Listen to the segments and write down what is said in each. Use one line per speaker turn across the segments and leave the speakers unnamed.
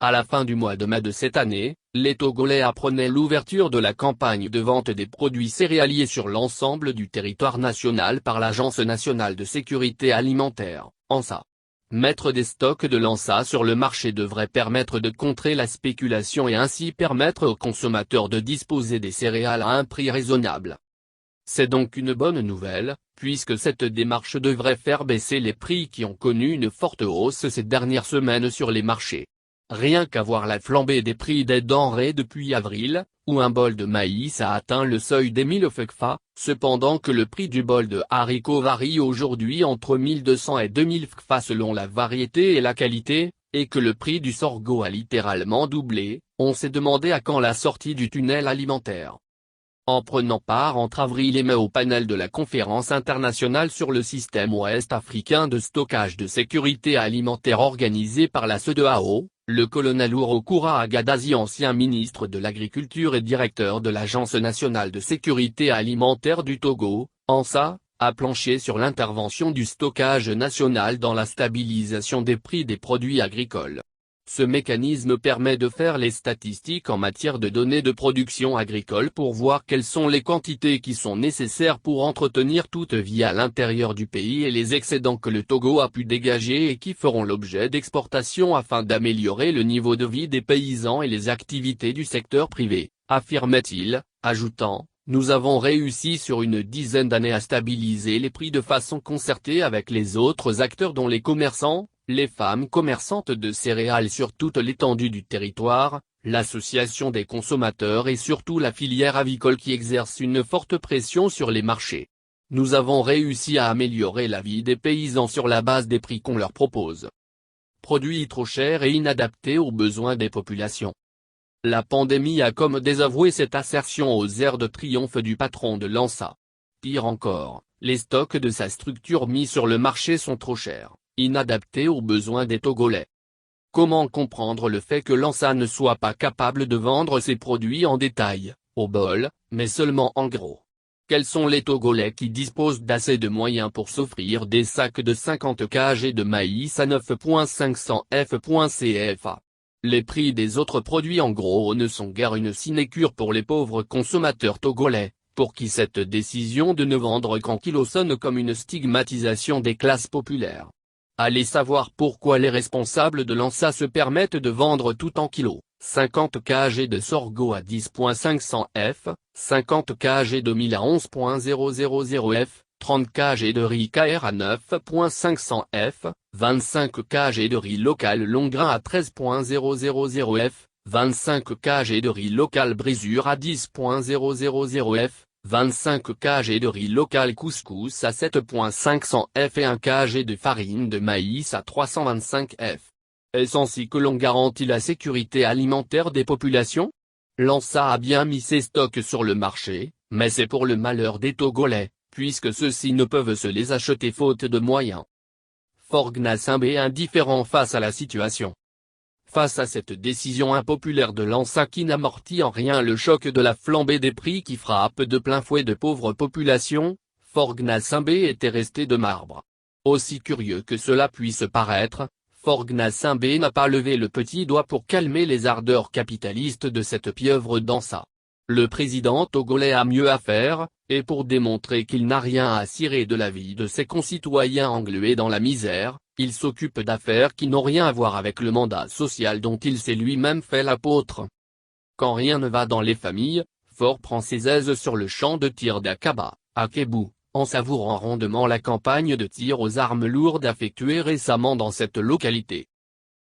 À la fin du mois de mai de cette année, les Togolais apprenaient l'ouverture de la campagne de vente des produits céréaliers sur l'ensemble du territoire national par l'Agence nationale de sécurité alimentaire, ANSA. Mettre des stocks de l'ANSA sur le marché devrait permettre de contrer la spéculation et ainsi permettre aux consommateurs de disposer des céréales à un prix raisonnable. C'est donc une bonne nouvelle, puisque cette démarche devrait faire baisser les prix qui ont connu une forte hausse ces dernières semaines sur les marchés. Rien qu'à voir la flambée des prix des denrées depuis avril, où un bol de maïs a atteint le seuil des 1000 FCFA, cependant que le prix du bol de haricots varie aujourd'hui entre 1200 et 2000 FCFA selon la variété et la qualité, et que le prix du sorgho a littéralement doublé, on s'est demandé à quand la sortie du tunnel alimentaire. En prenant part entre avril et mai au panel de la conférence internationale sur le système ouest-africain de stockage de sécurité alimentaire organisée par la CEDEAO, le colonel Ourokoura Agadazi, ancien ministre de l'Agriculture et directeur de l'Agence nationale de sécurité alimentaire du Togo, ANSA, a planché sur l'intervention du stockage national dans la stabilisation des prix des produits agricoles. Ce mécanisme permet de faire les statistiques en matière de données de production agricole pour voir quelles sont les quantités qui sont nécessaires pour entretenir toute vie à l'intérieur du pays et les excédents que le Togo a pu dégager et qui feront l'objet d'exportation afin d'améliorer le niveau de vie des paysans et les activités du secteur privé, affirmait-il, ajoutant: nous avons réussi sur une dizaine d'années à stabiliser les prix de façon concertée avec les autres acteurs dont les commerçants, les femmes commerçantes de céréales sur toute l'étendue du territoire, l'association des consommateurs et surtout la filière avicole qui exerce une forte pression sur les marchés. Nous avons réussi à améliorer la vie des paysans sur la base des prix qu'on leur propose. Produits trop chers et inadaptés aux besoins des populations. La pandémie a comme désavoué cette assertion aux airs de triomphe du patron de l'ANSA. Pire encore, les stocks de sa structure mis sur le marché sont trop chers, inadaptés aux besoins des Togolais. Comment comprendre le fait que l'ANSA ne soit pas capable de vendre ses produits en détail, au bol, mais seulement en gros? Quels sont les Togolais qui disposent d'assez de moyens pour s'offrir des sacs de 50 kg de maïs à 9,500 f.CFA? Les prix des autres produits en gros ne sont guère une sinécure pour les pauvres consommateurs togolais, pour qui cette décision de ne vendre qu'en kilos sonne comme une stigmatisation des classes populaires. Allez savoir pourquoi les responsables de l'ANSA se permettent de vendre tout en kilos, 50 kg de sorgho à 10,500 f, 50 kg de mil à 11,000 f, 30 kg de riz KR à 9,500 f, 25 kg de riz local long grain à 13,000 f, 25 kg de riz local brisure à 10,000 f, 25 kg de riz local couscous à 7,500 f et 1 kg de farine de maïs à 325 f. Est-ce ainsi que l'on garantit la sécurité alimentaire des populations? L'ANSA a bien mis ses stocks sur le marché, mais c'est pour le malheur des Togolais, puisque ceux-ci ne peuvent se les acheter faute de moyens. Faure Gnassingbé est indifférent face à la situation. Face à cette décision impopulaire de l'ANSA qui n'amortit en rien le choc de la flambée des prix qui frappe de plein fouet de pauvres populations, Faure Gnassingbé était resté de marbre. Aussi curieux que cela puisse paraître, Faure Gnassingbé n'a pas levé le petit doigt pour calmer les ardeurs capitalistes de cette pieuvre d'ANSA. Le président togolais a mieux à faire, et pour démontrer qu'il n'a rien à cirer de la vie de ses concitoyens englués dans la misère, il s'occupe d'affaires qui n'ont rien à voir avec le mandat social dont il s'est lui-même fait l'apôtre. Quand rien ne va dans les familles, Faure prend ses aises sur le champ de tir d'Akaba, à Kébou, en savourant rondement la campagne de tir aux armes lourdes effectuée récemment dans cette localité.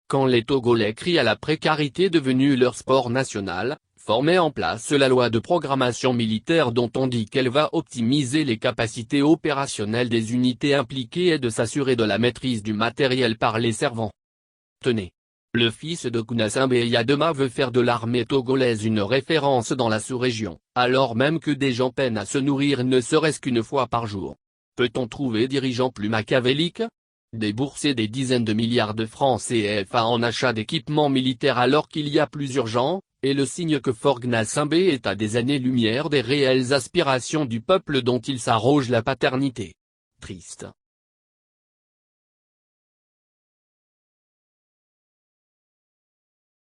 Quand les Togolais crient à la précarité devenue leur sport national, Faure met en place la loi de programmation militaire dont on dit qu'elle va optimiser les capacités opérationnelles des unités impliquées et de s'assurer de la maîtrise du matériel par les servants. Tenez. Le fils de Gnassingbé Yadema veut faire de l'armée togolaise une référence dans la sous-région, alors même que des gens peinent à se nourrir ne serait-ce qu'une fois par jour. Peut-on trouver dirigeants plus machiavéliques? Débourser des dizaines de milliards de francs CFA en achat d'équipements militaires alors qu'il y a plus urgent, est le signe que Faure Gnassingbé est à des années-lumière des réelles aspirations du peuple dont il s'arroge la paternité. Triste.